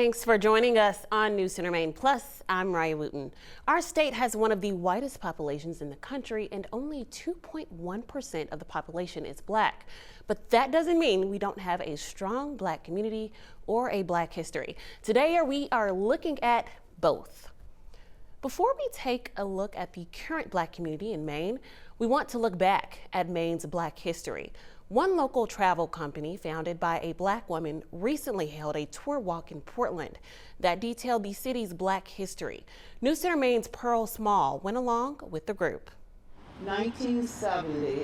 Thanks for joining us on News Center Maine Plus. I'm Raya Wooten. Our state has one of the whitest populations in the country, and only 2.1% of the population is black. But that doesn't mean we don't have a strong black community or a black history. Today we are looking at both. Before we take a look at the current black community in Maine, we want to look back at Maine's black history. One local travel company founded by a black woman recently held a tour walk in Portland that detailed the city's black history. News Center Maine's Pearl Small went along with the group. 1970,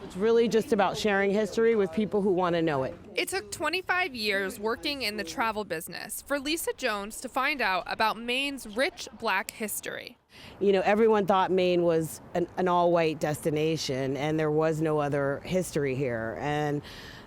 It's really just about sharing history with people who want to know it. It took 25 years working in the travel business for Lisa Jones to find out about Maine's rich black history. You know, everyone thought Maine was an all-white destination and there was no other history here, and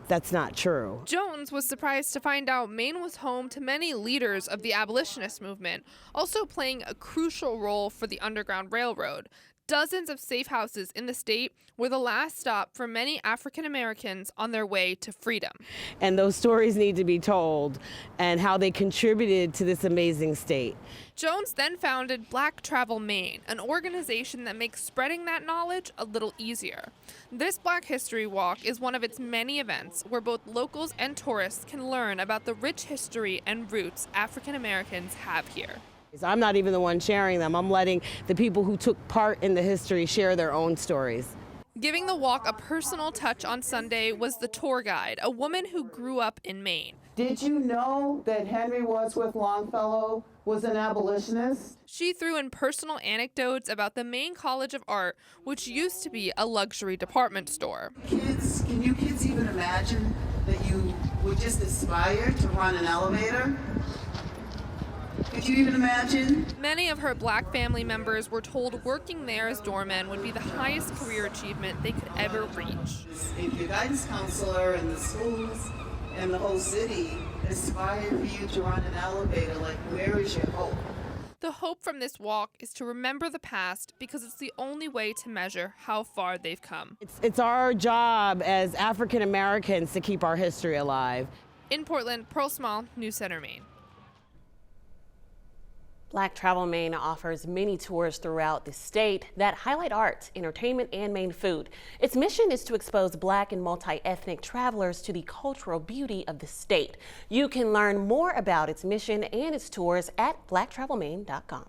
that's not true. Jones was surprised to find out Maine was home to many leaders of the abolitionist movement, also playing a crucial role for the Underground Railroad. Dozens of safe houses in the state were the last stop for many African Americans on their way to freedom. And those stories need to be told, and how they contributed to this amazing state. Jones then founded Black Travel Maine, an organization that makes spreading that knowledge a little easier. This Black History Walk is one of its many events where both locals and tourists can learn about the rich history and roots African Americans have here. I'm not even the one sharing them. I'm letting the people who took part in the history share their own stories. Giving the walk a personal touch on Sunday was the tour guide, a woman who grew up in Maine. did you know that Henry Wadsworth Longfellow was an abolitionist? She threw in personal anecdotes about the Maine College of Art, which used to be a luxury department store. Kids, can you kids even imagine that you would just aspire to run an elevator? Could you even imagine? Many of her black family members were told working there as doormen would be the highest career achievement they could ever reach. If your guidance counselor and the schools and the whole city aspire for you to run an elevator, like, where is your hope? The hope from this walk is to remember the past because it's the only way to measure how far they've come. It's our job as African Americans to keep our history alive. In Portland, Pearl Small, News Center, Maine. Black Travel Maine offers many tours throughout the state that highlight art, entertainment, and Maine food. Its mission is to expose Black and multi-ethnic travelers to the cultural beauty of the state. You can learn more about its mission and its tours at blacktravelmaine.com.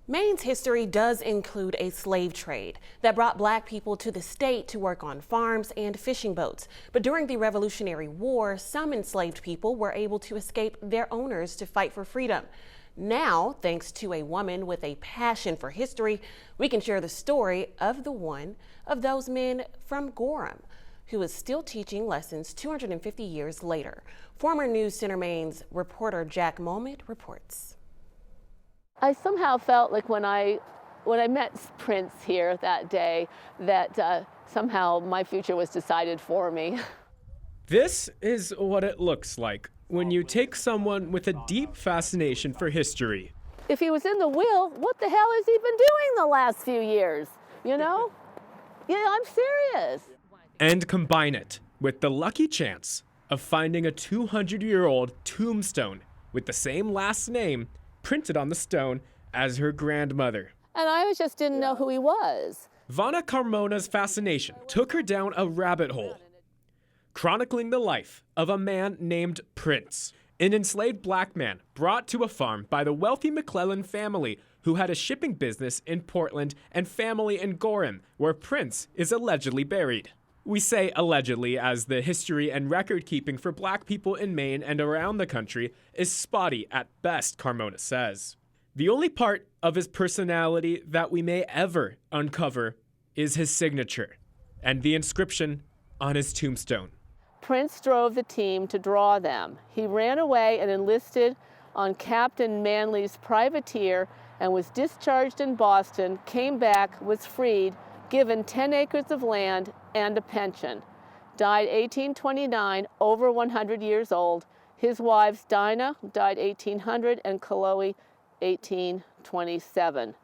Maine's history does include a slave trade that brought Black people to the state to work on farms and fishing boats. But during the Revolutionary War, some enslaved people were able to escape their owners to fight for freedom. Now, thanks to a woman with a passion for history, we can share the story of one of those men from Gorham, who is still teaching lessons 250 years later. Former News Center Maine's reporter Jack Moment reports. I somehow felt like when I met Prince here that day that somehow my future was decided for me. This is what it looks like when you take someone with a deep fascination for history. If he was in the will, what the hell has he been doing the last few years, you know? Yeah, I'm serious. And combine it with the lucky chance of finding a 200-year-old tombstone with the same last name printed on the stone as her grandmother. And I just didn't know who he was. Vana Carmona's fascination took her down a rabbit hole, chronicling the life of a man named Prince, an enslaved Black man brought to a farm by the wealthy McClellan family who had a shipping business in Portland and family in Gorham, where Prince is allegedly buried. We say allegedly as the history and record keeping for Black people in Maine and around the country is spotty at best, Carmona says. The only part of his personality that we may ever uncover is his signature and the inscription on his tombstone. Prince drove the team to draw them. He ran away and enlisted on Captain Manley's privateer and was discharged in Boston, came back, was freed, given 10 acres of land and a pension. Died 1829, over 100 years old. His wives, Dinah, died 1800, and Chloe, 1827.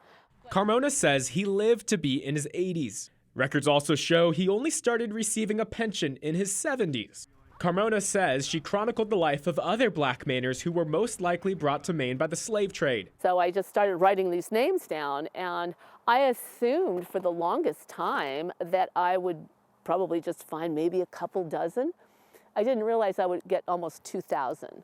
Carmona says he lived to be in his 80s. Records also show he only started receiving a pension in his 70s. Carmona says she chronicled the life of other black Mainers who were most likely brought to Maine by the slave trade. So I just started writing these names down, and I assumed for the longest time that I would probably just find maybe a couple dozen. I didn't realize I would get almost 2,000.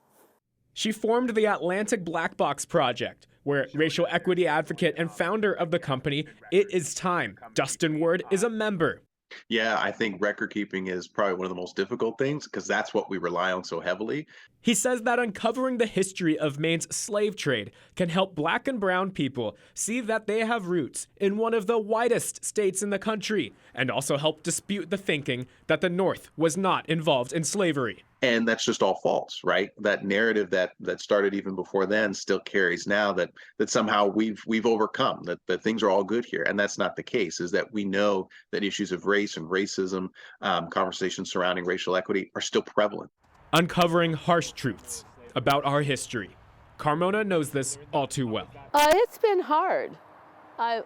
She formed the Atlantic Black Box Project, where racial equity advocate and founder of the company It Is Time, Dustin Ward, is a member. Yeah, I think record keeping is probably one of the most difficult things because that's what we rely on so heavily. He says that uncovering the history of Maine's slave trade can help black and brown people see that they have roots in one of the whitest states in the country, and also help dispute the thinking that the North was not involved in slavery. And that's just all false, right? That narrative that started even before then still carries now that somehow we've overcome, that things are all good here. And that's not the case, is that we know that issues of race and racism, conversations surrounding racial equity are still prevalent. Uncovering harsh truths about our history. Carmona knows this all too well. It's been hard. I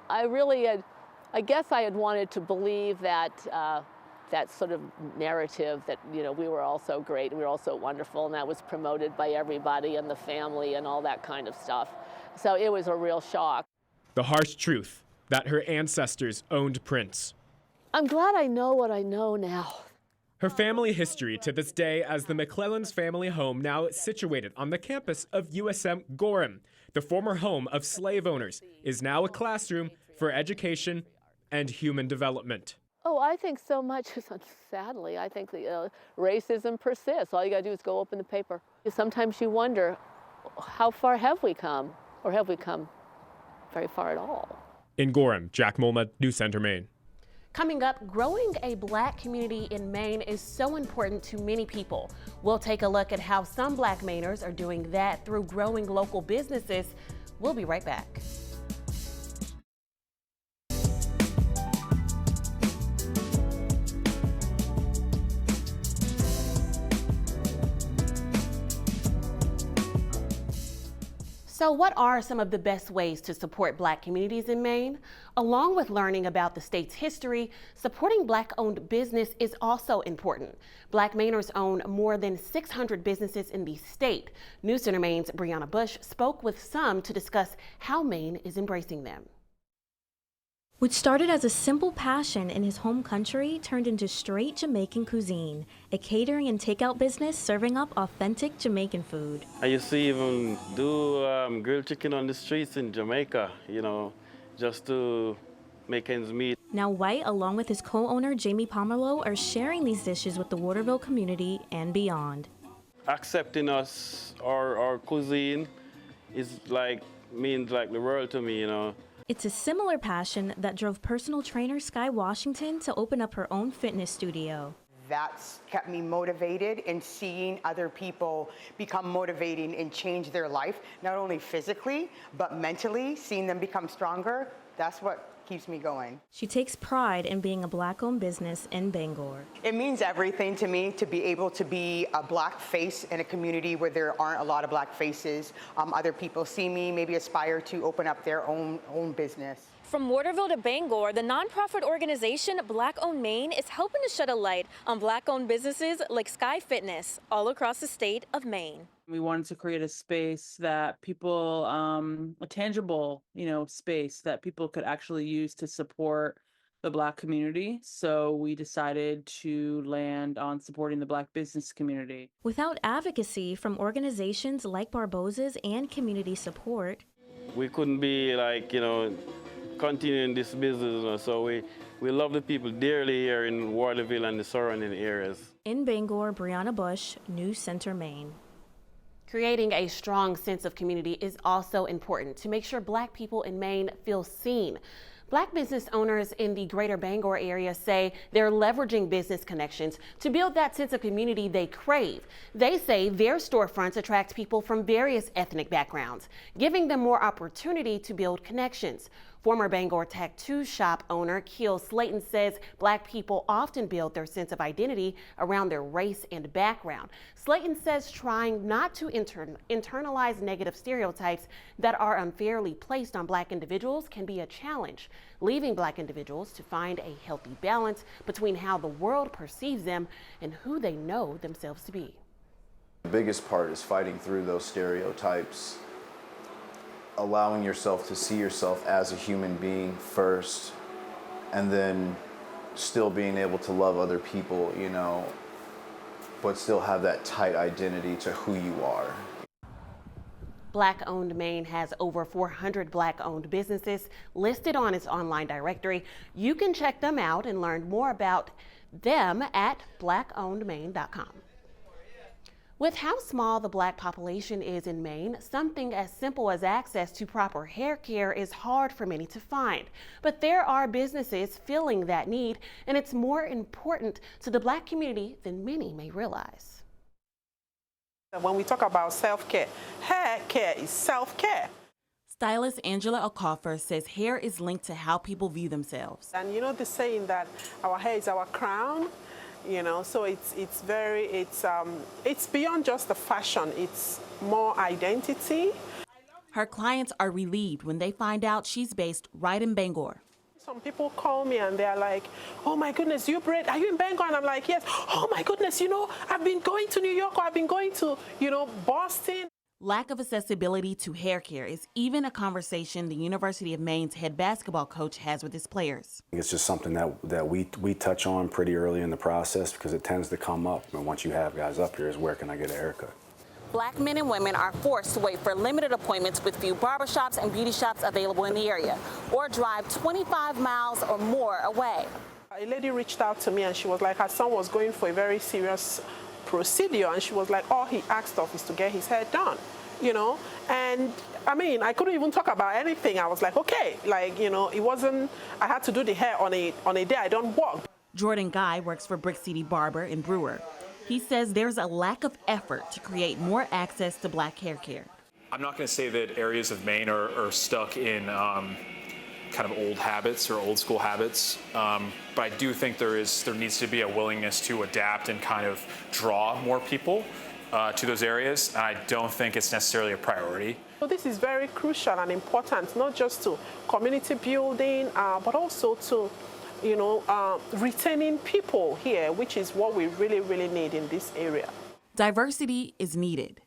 guess I had wanted to believe that that sort of narrative that, we were all so great and we were all so wonderful, and that was promoted by everybody and the family and all that kind of stuff. So it was a real shock. The harsh truth that her ancestors owned prints. I'm glad I know what I know now. Her family history to this day as the McClellan's family home, now situated on the campus of USM Gorham, the former home of slave owners, is now a classroom for education and human development. Oh, I think so much, sadly, I think the racism persists. All you gotta do is go open the paper. Sometimes you wonder, how far have we come? Or have we come very far at all? In Gorham, Jack Mulma, News Center, Maine. Coming up, growing a black community in Maine is so important to many people. We'll take a look at how some black Mainers are doing that through growing local businesses. We'll be right back. So what are some of the best ways to support black communities in Maine? Along with learning about the state's history, supporting black-owned business is also important. Black Mainers own more than 600 businesses in the state. News Center Maine's Brianna Bush spoke with some to discuss how Maine is embracing them. Which started as a simple passion in his home country turned into straight Jamaican cuisine, a catering and takeout business serving up authentic Jamaican food. I used to even do grilled chicken on the streets in Jamaica, just to make ends meet. Now White, along with his co-owner Jamie Pomerlow, are sharing these dishes with the Waterville community and beyond. Accepting us, our cuisine, means like the world to me, It's a similar passion that drove personal trainer Sky Washington to open up her own fitness studio. That's kept me motivated in seeing other people become motivating and change their life, not only physically, but mentally, seeing them become stronger. That's what keeps me going. She takes pride in being a black-owned business in Bangor. It means everything to me to be able to be a black face in a community where there aren't a lot of black faces. Other people see me, maybe aspire to open up their own business. From Waterville to Bangor, the nonprofit organization Black Owned Maine is helping to shed a light on black-owned businesses like Sky Fitness all across the state of Maine. We wanted to create a space that people, a tangible, space that people could actually use to support the Black community. So we decided to land on supporting the Black business community. Without advocacy from organizations like Barbosa's and community support, we couldn't be continuing this business, so we love the people dearly here in Waterville and the surrounding areas. In Bangor, Brianna Bush, News Center, Maine. Creating a strong sense of community is also important to make sure black people in Maine feel seen. Black business owners in the greater Bangor area say they're leveraging business connections to build that sense of community they crave. They say their storefronts attract people from various ethnic backgrounds, giving them more opportunity to build connections. Former Bangor tattoo shop owner Keel Slayton says Black people often build their sense of identity around their race and background. Slayton says trying not to internalize negative stereotypes that are unfairly placed on Black individuals can be a challenge, leaving Black individuals to find a healthy balance between how the world perceives them and who they know themselves to be. The biggest part is fighting through those stereotypes, allowing yourself to see yourself as a human being first, and then still being able to love other people, you know, but still have that tight identity to who you are. Black-owned Maine has over 400 Black-owned businesses listed on its online directory. You can check them out and learn more about them at blackownedmaine.com. With how small the Black population is in Maine, something as simple as access to proper hair care is hard for many to find. But there are businesses filling that need, and it's more important to the Black community than many may realize. When we talk about self-care, hair care is self-care. Stylist Angela Okafor says hair is linked to how people view themselves. And you know the saying that our hair is our crown? You know, so it's beyond just the fashion, it's more identity. Her clients are relieved when they find out she's based right in Bangor. Some people call me and they're like, oh my goodness, you braid, are you in Bangor? And I'm like, yes. Oh my goodness, you know, I've been going to New York, or I've been going to, you know, Boston. Lack of accessibility to hair care is even a conversation the University of Maine's head basketball coach has with his players. It's just something that we touch on pretty early in the process because it tends to come up. And once you have guys up here is where can I get a haircut? Black men and women are forced to wait for limited appointments with few barbershops and beauty shops available in the area, or drive 25 miles or more away. A lady reached out to me and she was like, her son was going for a very serious procedure, and she was like, all he asked of is to get his hair done, you know. And I mean, I couldn't even talk about anything. I was like, okay, like, you know, it wasn't, I had to do the hair on a day I don't work. Jordan Guy works for Brick City Barber in Brewer. He says there's a lack of effort to create more access to Black hair care. I'm not going to say that areas of Maine are stuck in kind of old habits or old school habits, but I do think there needs to be a willingness to adapt and kind of draw more people to those areas. And I don't think it's necessarily a priority. So this is very crucial and important, not just to community building, but also to, you know, retaining people here, which is what we really, really need in this area. Diversity is needed,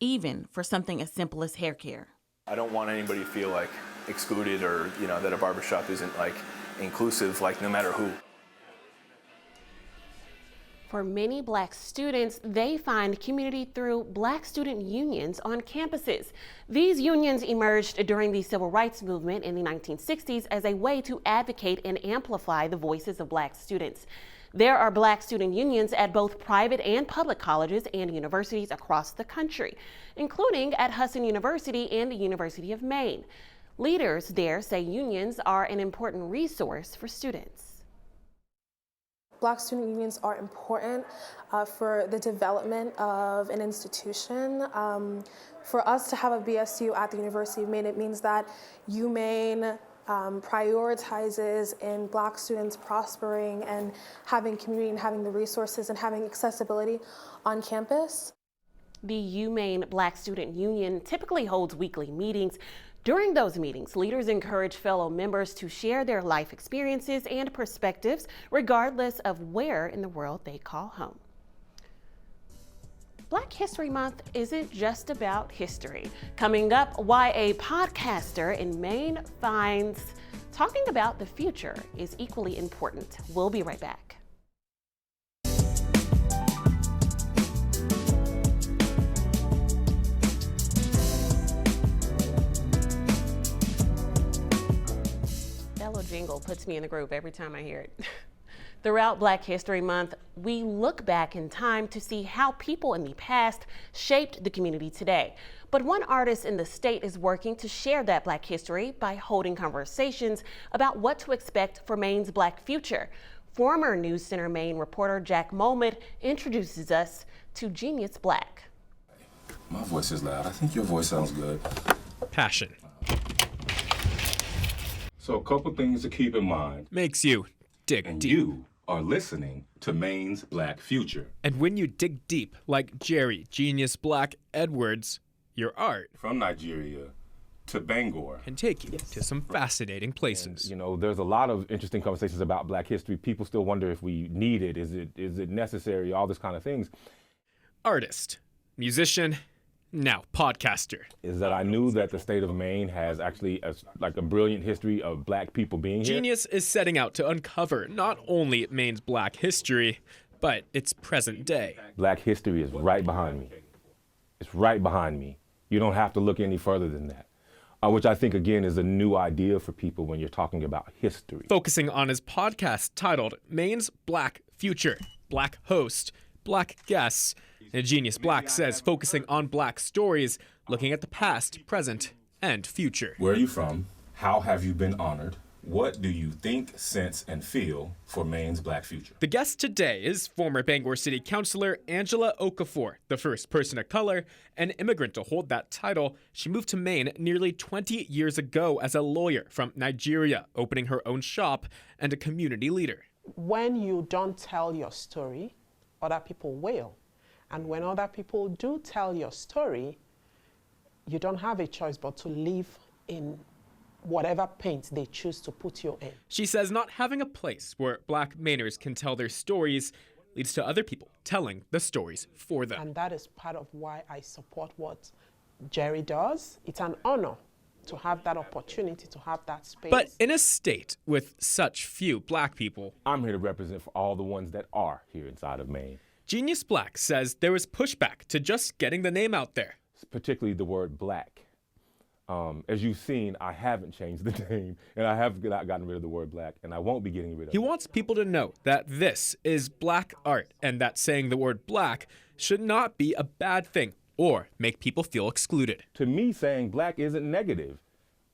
even for something as simple as hair care. I don't want anybody to feel like excluded, or, you know, that a barbershop isn't like inclusive, like no matter who. For many Black students, they find community through Black student unions on campuses. These unions emerged during the Civil Rights Movement in the 1960s as a way to advocate and amplify the voices of Black students. There are Black student unions at both private and public colleges and universities across the country, including at Hudson University and the University of Maine. Leaders there say unions are an important resource for students. Black student unions are important for the development of an institution. For us to have a BSU at the University of Maine, it means that UMaine prioritizes in Black students prospering and having community and having the resources and having accessibility on campus. The UMaine Black Student Union typically holds weekly meetings. During those meetings, leaders encourage fellow members to share their life experiences and perspectives, regardless of where in the world they call home. Black History Month isn't just about history. Coming up, why a podcaster in Maine finds talking about the future is equally important. We'll be right back. That little jingle puts me in the groove every time I hear it. Throughout Black History Month, we look back in time to see how people in the past shaped the community today. But one artist in the state is working to share that Black history by holding conversations about what to expect for Maine's Black future. Former News Center Maine reporter Jack Molmud introduces us to Genius Black. My voice is loud. I think your voice sounds good. Passion. So a couple things to keep in mind. Makes you dig and deep. You are listening to Maine's Black Future. And when you dig deep, like Jerry Genius Black Edwards, your art from Nigeria to Bangor can take you to some fascinating places. And, you know, there's a lot of interesting conversations about Black history. People still wonder if we need it. Is it necessary? All this kind of things. Artist, musician, now podcaster. Is that I knew that the state of Maine has actually a brilliant history of Black people being here. Genius is setting out to uncover not only Maine's Black history, but its present day. Black history is right behind me. It's right behind me. You don't have to look any further than that. Which I think, again, is a new idea for people when you're talking about history. Focusing on his podcast titled Maine's Black Future, Black Host, Black Guests, and Genius Black says focusing on Black stories, looking at the past, present, and future. Where are you from? How have you been honored? What do you think, sense, and feel for Maine's Black future? The guest today is former Bangor City Councilor Angela Okafor, the first person of color and immigrant to hold that title. She moved to Maine nearly 20 years ago as a lawyer from Nigeria, opening her own shop and a community leader. When you don't tell your story, other people will. And when other people do tell your story, you don't have a choice but to live in whatever paint they choose to put you in. She says not having a place where Black Mainers can tell their stories leads to other people telling the stories for them. And that is part of why I support what Jerry does. It's an honor to have that opportunity, to have that space. But in a state with such few Black people, I'm here to represent for all the ones that are here inside of Maine. Genius Black says there was pushback to just getting the name out there. Particularly the word Black. As you've seen, I haven't changed the name, and I have not gotten rid of the word Black, and I won't be getting rid of it. He wants people to know that this is Black art, and that saying the word Black should not be a bad thing or make people feel excluded. To me, saying Black isn't negative,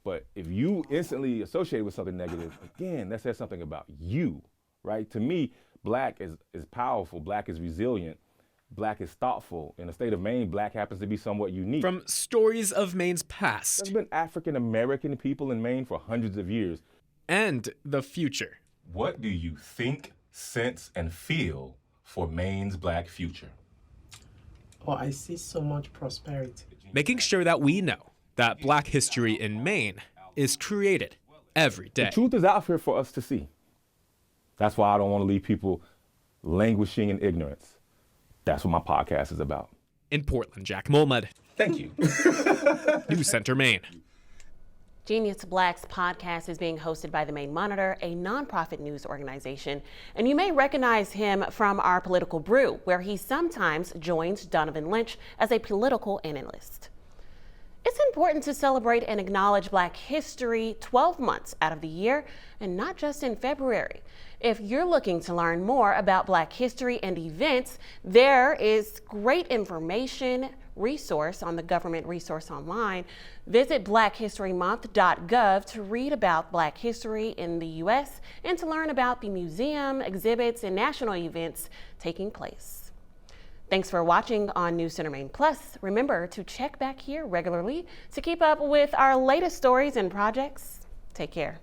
but if you instantly associate it with something negative, again, that says something about you, right? To me, Black is powerful, Black is resilient, Black is thoughtful. In the state of Maine, Black happens to be somewhat unique. From stories of Maine's past. There's been African American people in Maine for hundreds of years. And the future. What do you think, sense, and feel for Maine's Black future? Well, I see so much prosperity. Making sure that we know that Black history in Maine is created every day. The truth is out here for us to see. That's why I don't want to leave people languishing in ignorance. That's what my podcast is about. In Portland, Jack Molmud. Thank you. News Center, Maine. Genius Black's podcast is being hosted by the Maine Monitor, a nonprofit news organization, and you may recognize him from Our Political Brew, where he sometimes joins Donovan Lynch as a political analyst. It's important to celebrate and acknowledge Black history 12 months out of the year, and not just in February. If you're looking to learn more about Black history and events, there is great information resource on the Government Resource Online. Visit blackhistorymonth.gov to read about Black history in the U.S. and to learn about the museum, exhibits, and national events taking place. Thanks for watching on News Center Maine Plus. Remember to check back here regularly to keep up with our latest stories and projects. Take care.